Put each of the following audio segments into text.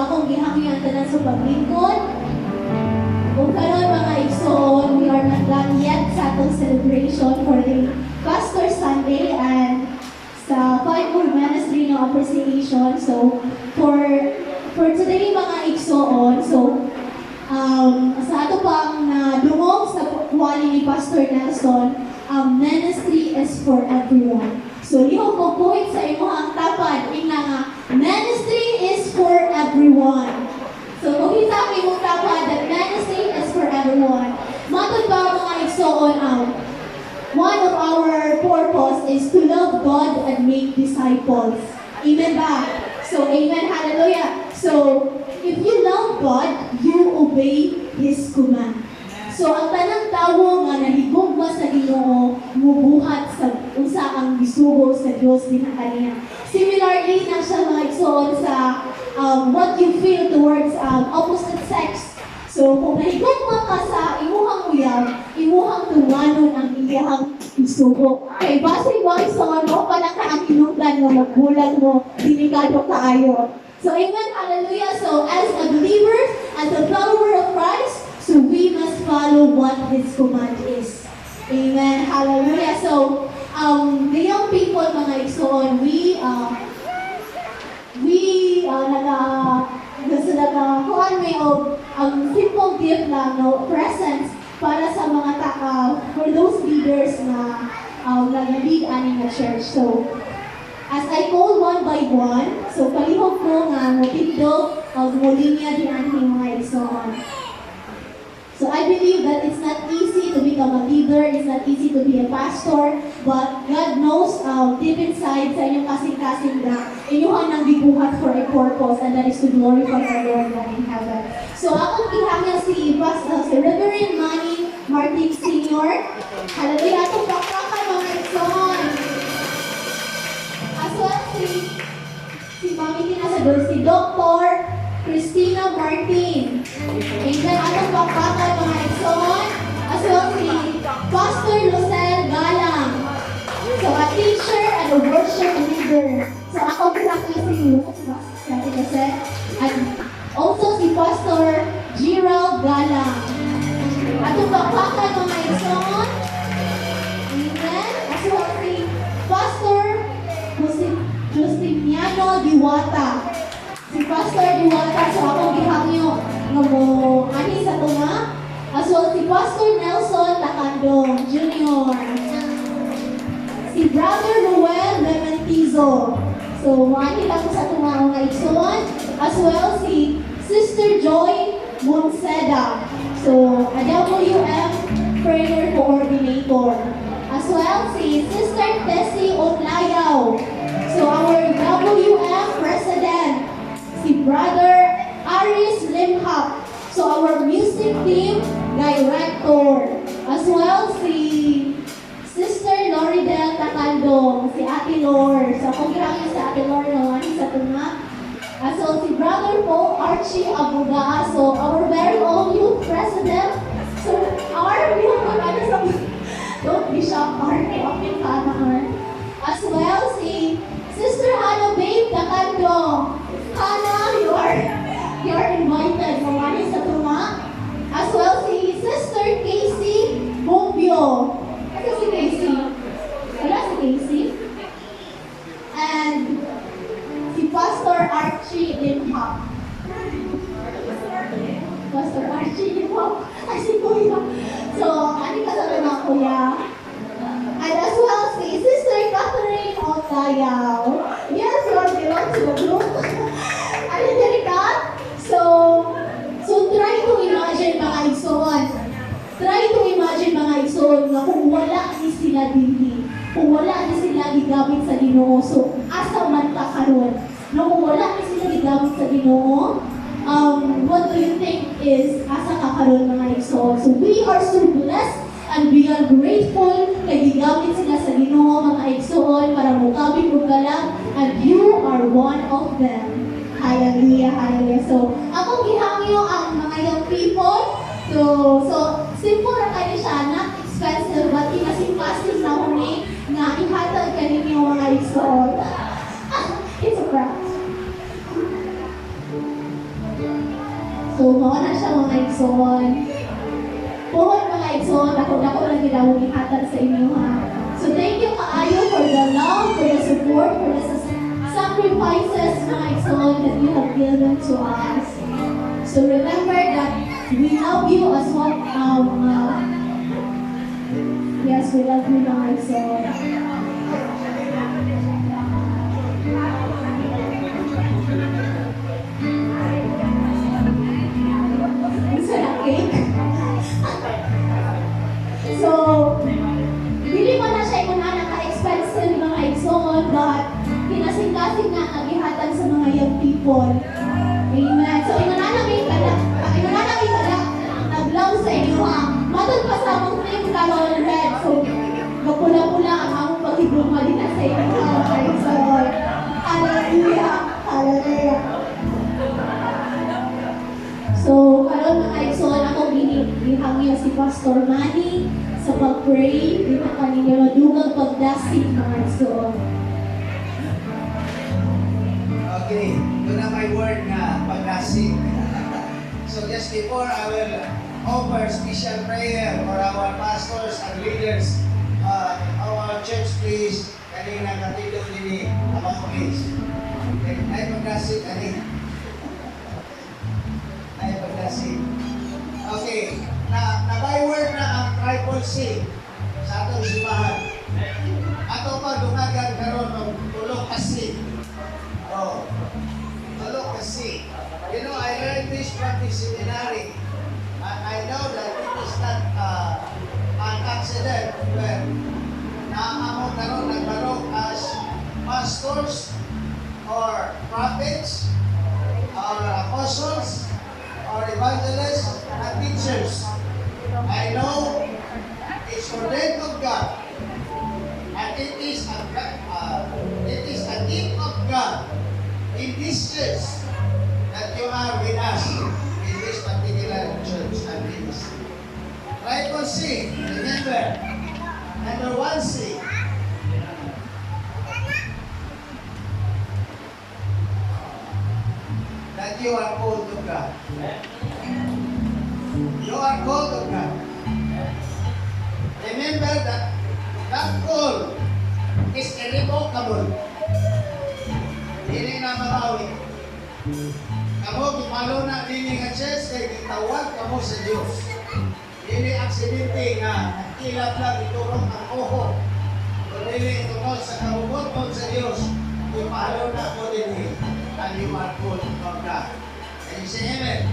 akong gihangyan tanan sa paglingkod. Kung karon mga igsoon, we are not done yet sa atong celebration for the Pastor Sunday and sa Five-Fold Ministry ng Appreciation. So, for today mga igsoon, so, sa ato pang dungog sa wali ni Pastor Nelson, ministry is for everyone. So, lihok ko point sa imo ang tapad, ina nga, ministry is for everyone. So, kung kita ang imong tapad, that ministry is for everyone. Matod ba mga igsoon, one of our purpose is to love God and make disciples. Amen ba? So, amen, hallelujah. So, if you love God, you obey His command. So, ang tanang tawo nga nahigugma sa Ginoo, mubuhat sa unsa ang gisugo sa Dios din kaniya. Similarly, na siya mga igsoon sa what you feel towards opposite sex. So, kung nahigugma ka sa imuhang uyab, imuhang tuwanon ang iyahang gisugo. Kay base ba sa ano, palang ka ang hinungdan mo, magbulan mo, delikado kaayo. So, amen, hallelujah. So, as a believer, as a follower of Christ, so we must follow what His command is. Amen, hallelujah. So, the young people, mga igsoon, kuhaan may simple gift lang, no, presents para sa mga for those leaders na nag-lead ani na church. So, as I call one by one, so palihog ko nga motindog mulinya din ang mga igsoon. So I believe that it's not easy to become a leader, it's not easy to be a pastor, but God knows deep inside sa inyong kasing-kasing na inyuhan ng gibuhat for a purpose, and that is to glorify our Lord God in heaven. So akong ihangya si Reverend Manny Martin Sr. Hallelujah, atong bakbakan mga igsoon. As well si Mami Tinasador, si Dr. Christina Martin. Amen. Atong bakbakan mga igsoon. As well si Pastor Lucel Galang. So a teacher and a worship leader. So ako pinakita si Lucas. And also si Pastor Gerald Galang. Atong bakbakan mga igsoon. Amen. As well si Pastor Justiniano Diwata. Si Pastor Diwata, so akong gihangyo nga mo ani sa tunga. As well si Pastor Nelson Tacandong Jr. Si Brother Noel Lementizo. So ani lang sa tunga mga igsoon. As well si Sister Joy Monseda. So a WM prayer coordinator. As well si Sister Tessie Otlayaw. So our WM president, si Brother Aris Limhap. So our music team director. As well si Sister Loridel Tacandong, si Ate Lor. So kung kailangan sa Ate Lor naman sa tunga. As well si Brother Paul Archie Abuga. So our very own youth president. So our youth don't be shocked, as well si Sister Hannah Babe Tacandong. Hannah, you are invited. Mamani sa tunga. As well si Sister Casey Bombio. Ano si Casey? Wala si Casey. And si Pastor Archie Limhap. Pastor Archie Limhap. Ay, si Kuya. So, ano ka sa mga Kuya? And as well si Sister Catherine Otayaw. Yes, you are belong to the group. Ano din ka? So try to imagine mga igsoon. Try to imagine mga igsoon na kung wala ni sila dinhi, kung wala ni sila gigamit sa Ginoo, so asa man ta karon? No, kung wala ni sila gigamit sa Ginoo, what do you think is asa ka karon mga igsoon? So we are so blessed and we are grateful kay gigamit sila sa Ginoo mga igsoon para mukabit og galang, and you are one of them. Hallelujah, hallelujah. So, akong gihangyo ang mga young people. So simple na kayo siya, not expensive, but inasimpasig na huni na ihatag kaninyo mga igsoon. It's a craft. So, mao na siya mga igsoon. Puhon mga igsoon, ako lang gidawong ihatag sa inyo ha. So, thank you kaayo for the love, for the support, for the sacrifices mga igsoon that you have given to us. So, remember that we love you as what yes, we love you mga igsoon. So, dili man na siya kung naka-expensive mga igsoon, but kinasing-kasing nga nagihatag sa mga young people. Amen. So, inananaming naglaw sa inyo ha. Matod pa sa mong name karon red. So, kapula-pula ang among paghigugma din na sa inyo ha. Mga igsoon. Hallelujah. Hallelujah. So, karon mga igsoon, ako ginihangyo si Pastor Manny sa pag-pray, dinaka ninyo madugang pagdasig mga igsoon. Okay, ito na may word na pagdasig. So just before I will offer special prayer for our pastors and leaders, our church please, kanina katulog nini, abang please. Ay pagdasig kanina. Ay pagdasig. Okay, na-by word na ang tribal C sa atong simbahan. Ato pa dungagan karon ng tulong kasi. Oh, tulong kasi. You know, I learned this from the seminary. And I know that it is not an accident where naamamo karon nagbarog as pastors or prophets or apostles or evangelists and teachers. I know it's ordained of God, and it is a gift of God in this church that you are with us in this particular church and ministry. Right on C, remember, number 1C. That you are called to God. You are called of God. Remember that call is irrevocable. Hindi na mabawi. Kamu gumalo na dini nga church kay gitawag kamo sa Dios. Hindi aksidente nga nagkilap lang iturong ang oho. Kundi tungkol sa kabubuton sa Dios, gumalo na ko din and you are called of God. Can you say amen?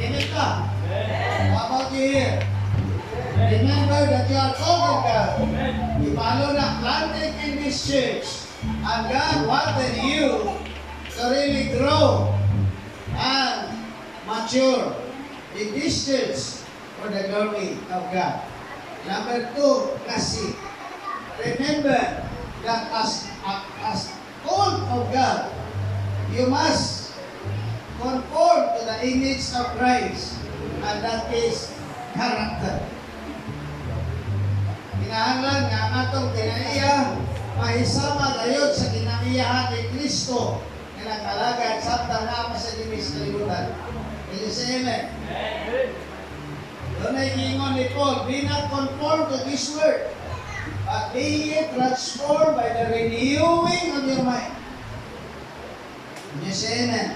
Amen ka? How about you here? Remember that you are called of God. Ipalo na planted in this church. And God wanted you to really grow and mature in this church for the glory of God. Number 2, kasi. Remember that as called of God, you must conform to the image of Christ, and that is character. Kinahanglan nga ang atong kinaiya mahisama gayud sa kinaiyahan ni Kristo nga nagkalagad sabtang nga sa dinis kalibutan. Can you say amen? Doon ay ingon ni Paul, be not conformed to this world, but be ye transformed by the renewing of your mind. Can you say amen?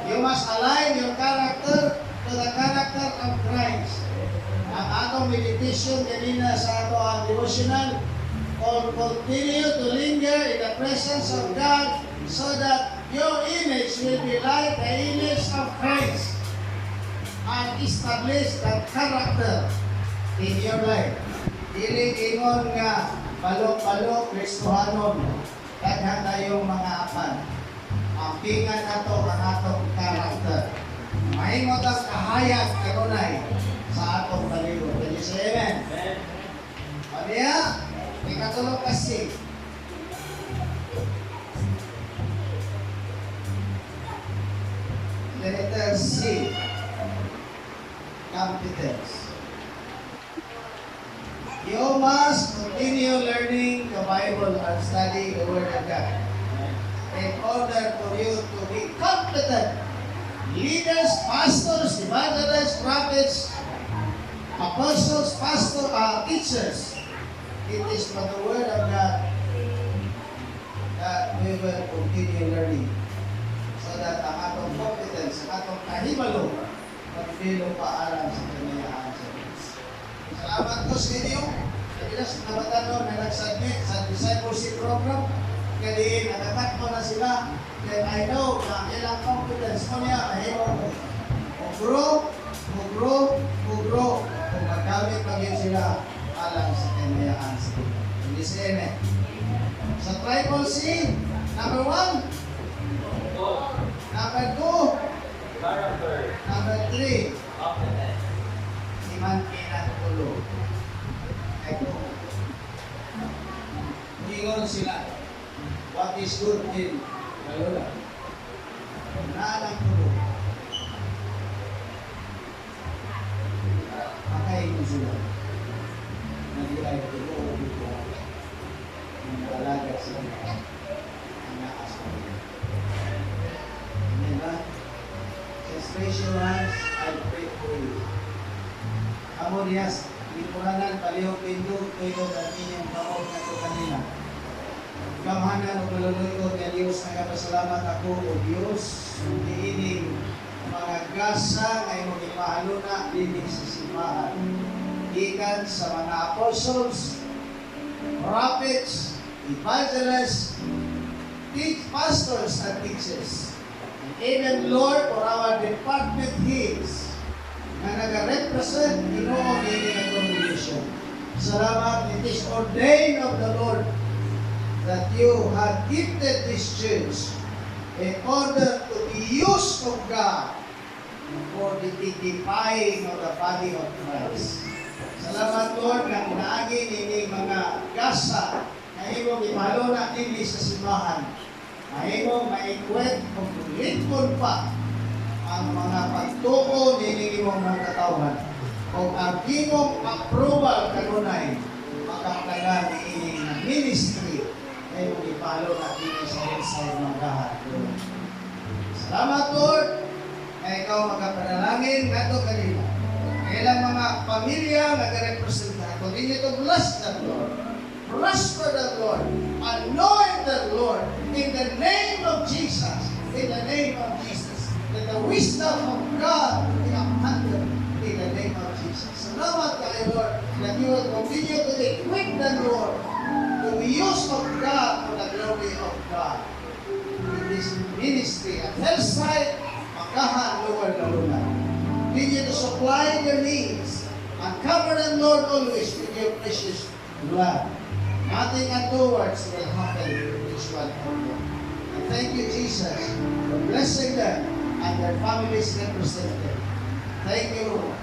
You must align your character to the character of Christ. Ang atong meditation kanina sa ato ang devotional, continue to linger in the presence of God so that your image will be like the image of Christ and establish that character in your life. Dili ingon nga balok-balok Kristohanon kadhan tayong mga apan. Ampingan nato ang atong character. Mahingot ang kahayag kanunay sa atong palibot. Can you say amen? Paniya, ikatulong kasi. Letter C, competence. You must continue learning the Bible and studying the Word of God in order for you to be competent leaders, pastors, evangelists, prophets, apostles, teachers. It is for the word of God that we will continue learning so that ang atong competence, ang atong kahibalo, magpilo paalam sa kaniyaan sa Diyos. Salamat ko sa inyo. Kaya sa nabatanon na nagsubmit sa discipleship program, kaya nakakat mo na sila. Then I know na ilang confidence mo niya, mahimo mo. Grow, kung magkamit maging sila alam sa kaniyaan sa Diyos. Hindi sa ene. Sa Triple C, number 1. Number 2. Number 3. Iman kinatulo. Ito. Ingon sila. What is good in Kalula? Naalang tulo. Makain mo sila. Nag-iay tulo o dito. Nagalaga sila. Ang naasal. Amen ba? Just raise your hands. I pray for you. Amorias, lipunanan, palihog, pindog, kayo at inyong pamog na ito kanina. Kamahanan o kaluluto ng Diyos, nagpasalamat ako o Diyos, diining mga gasa ay mong ipahaluna dinig sa simbahan. Ikan sa mga apostles, prophets, evangelists, pastors and teachers. And even Lord, for our department heads, na nag-represent Ginoo ini ng congregation. Salamat, it is ordained of the Lord that you have gifted this church in order to be used of God for the edifying of the body of Christ. Salamat, Lord, na inaagi ini mga gasa na imong ipalo na dili sa simbahan. Na imong maikwet o lingkod pa ang mga pagtuo nini imong mga katawhan. O ang imong approval kanunay makapalagan ini na ministry ay mong ipalo na dili sa inside ng lahat. Salamat, Lord, na ikaw magkapanalangin nato kanila. Kailang mga pamilya nag-represent na. Continue to bless the Lord. Prosper the Lord. Anoint the Lord in the name of Jesus. In the name of Jesus. That the wisdom of God will be abundant in the name of Jesus. Salamat kayo, Lord, that you will continue to equip the Lord to be used of God for the glory of God. In this ministry at Hillside, Makahan, Lugar, Luna. Continue to supply their needs and cover them, Lord, always with your precious blood. Nothing afterwards will happen to this one, Lord. And thank you, Jesus, for blessing them and their families represented. Thank you, Lord.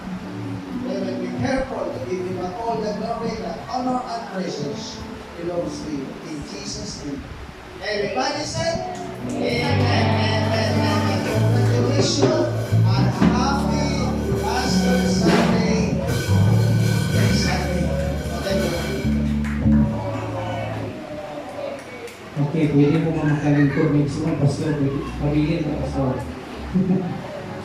They will be careful to give you all the glory, the honor, and praises belongs to you. In Jesus' name. Everybody say, Amen, amen, amen. Congratulations and happy Pastor Sunday. Sunday. Thank you. Okay, pwede mo mamakalingkod. May gusto mong pastor, pagiging na pastor.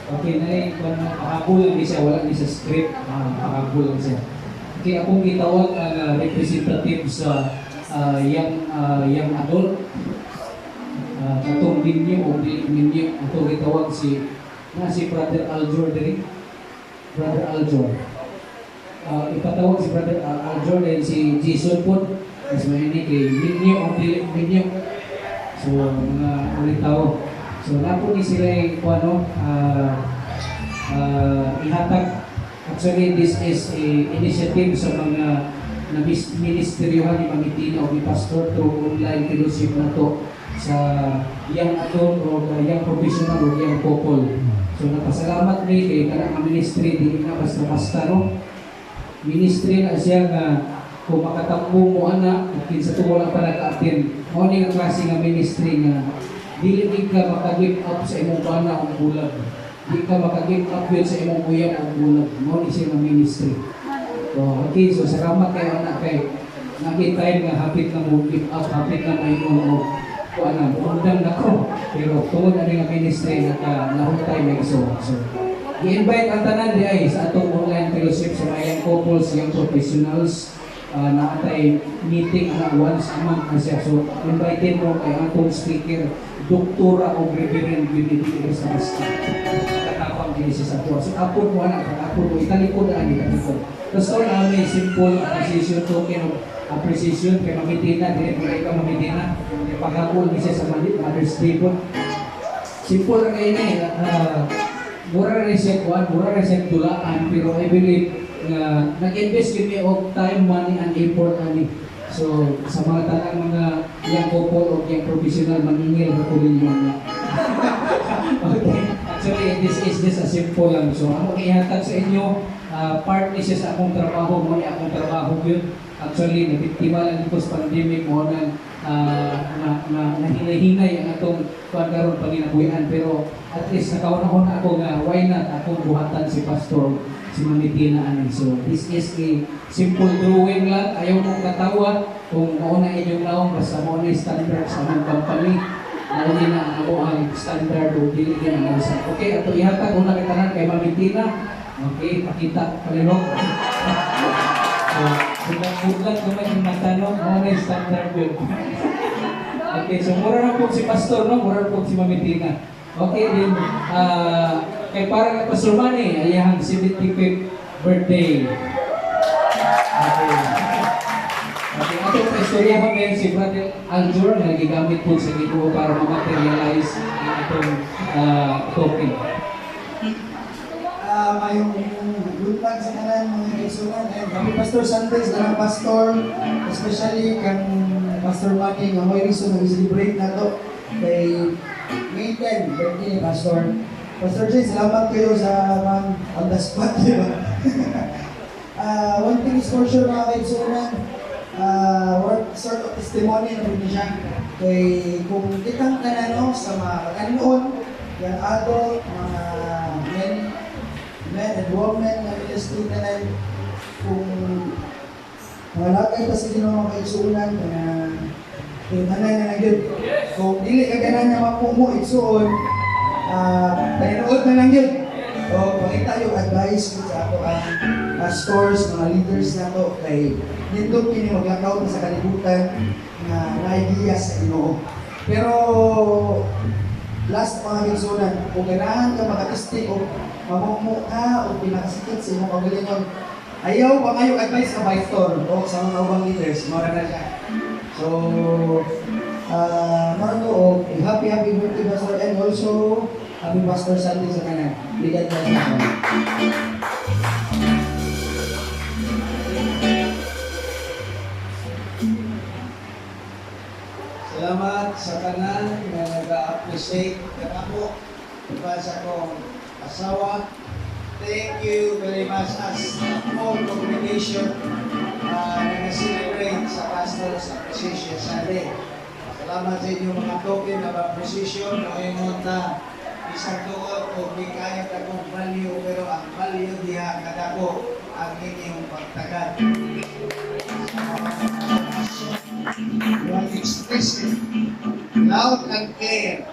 Okay, nakahabol lang siya, wala din sa script, nakahabol lang siya. Okay, akong gitawag ang representative sa young adult. Katong ninyo o ninyo, atong gitawag si Brother Aljor din. Brother Aljor. Ipatawag si Brother Aljor din si Jason po. Mas mahinig kay ninyo o ninyo. So, mga ulit tao. So, napo ni sila yung ihatag. Actually, this is a initiative sa mga na-ministeryohan ni Mangitina o ni Pastor through online fellowship na to sa young adult o young professional o young couple. So, napasalamat ni kay kanang ministry, di na basta-basta, no? Ministry na siya nga kung makatambo mo anak, kung sa tuwa lang pa nag-attend, mo ni ang klase nga ministry nga dili ka maka-give up sa imong bana o bulag. Di ka maka-give up yun sa imong kuya o bulag. Mo ni siya ng ministry. So, okay, so salamat kayo anak kay nakita nga hapit na mo give up, hapit na may mo na, bumundang na ko. Pero tungod na rin ang ministry na nahutay may iso. So, i-invite ang tanan di ay sa atong online fellowship sa mga young couples, young professionals, na atay meeting na once a month na siya. So, invite mo kay atong speaker, Doktora o Reverend Benedict sa Basta. Katapang din siya sa tuwa. So, apod mo na, apod mo, italikod na ang italikod. Tapos ko na may simple appreciation token of appreciation kay Mamitina, dili mo ikaw Mamitina, ipakakul ni siya sa Mother's Day po. Simple na kayo na eh, mura rin siya kuhan, mura rin siya tulaan, pero I believe na nag-invest kami of time, money, and effort ani. So, sa mga tanang mga young couple o young professional, maningil na po rin yung okay. Actually, this is just a simple lang. So, ako ihatag sa inyo, part ni siya sa akong trabaho mo, akong trabaho yun. Actually, nabiktima lang dito sa pandemic mo na nahinay-hinay ang atong pagkaroon panginabuhian. Pero at least nakauna-una ako nga, why not akong buhatan si Pastor, si Mamitina ani. So, this is a simple drawing lang. Ayaw mong katawa kung mauna inyong naong basta mauna yung standard sa among company. Mauna na ako ang standard o dili din ang usan. Okay, ato ihatag una kitanan kay Mamitina. Okay, pakita palihok. So, budak naman yung matanong, mauna yung standard yun. Okay, so mura na po si Pastor, no? Mura na po si Mamitina. Okay, din, kay para kay Pastor Manny, ayahang 75th birthday. Okay. Okay, atong istorya mo ngayon si Brother Aljur na nagigamit po sa Ginoo para ma-materialize ang atong token. Mayong buntag sa kanan mga kaisunan and kami Pastor Santos na pastor, especially kan Pastor Manny nga may reason na celebrate na to kay May 10 birthday ni Pastor. Pastor Jay, salamat kayo sa on the spot, di ba? One thing is for sure mga kaisunan, sort of testimony na rin siya kay kung kitang kanano sa mga kanoon, yung adult, mga men and women na ministry na lang kung mga lagay pa sa Ginoo mga kaigsuunan na tinanay na lang yun. Kung dili ka ganan na mapumo igsuon, panood na lang yun. O pakita yung advice ko sa ato ang pastors, mga leaders na to kay nindot kini maglakaw sa kalibutan na naigiya sa Ginoo. Pero last mga kaigsuunan, kung ganahan ka makatesti o mamumu ka o pinakasikit sa imong kagalingon, ayaw pa kayo advice sa pastor o sa mga ubang leaders, mara na siya. So, Marco, happy birthday Pastor and also happy Pastor Sunday sa kanan. Bigyan ka sa ako. Salamat sa tanan na nag-appreciate kanamo para sa akong asawa. Thank you very much as all congregation nag-celebrate sa Pastor's Appreciation Sunday. Salamat sa inyong mga token of appreciation na ngayon na isang tuot o may kaya akong value pero ang value diha kadako ang inyong pagtagad. You are expressing loud and clear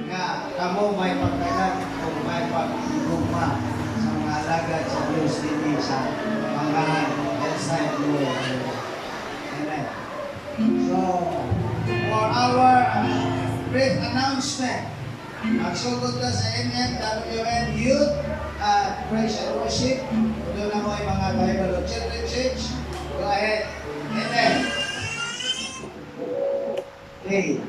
nga kamo may pagtagad o may pagtugma sa mga alagad sa Diyos din sa mga outside world. Amen. So, for our brief announcement, magsugod na sa MMWN Youth Praise and Worship. Doon na mo ay mga Bible of Children's Church. Go ahead. Amen. Okay.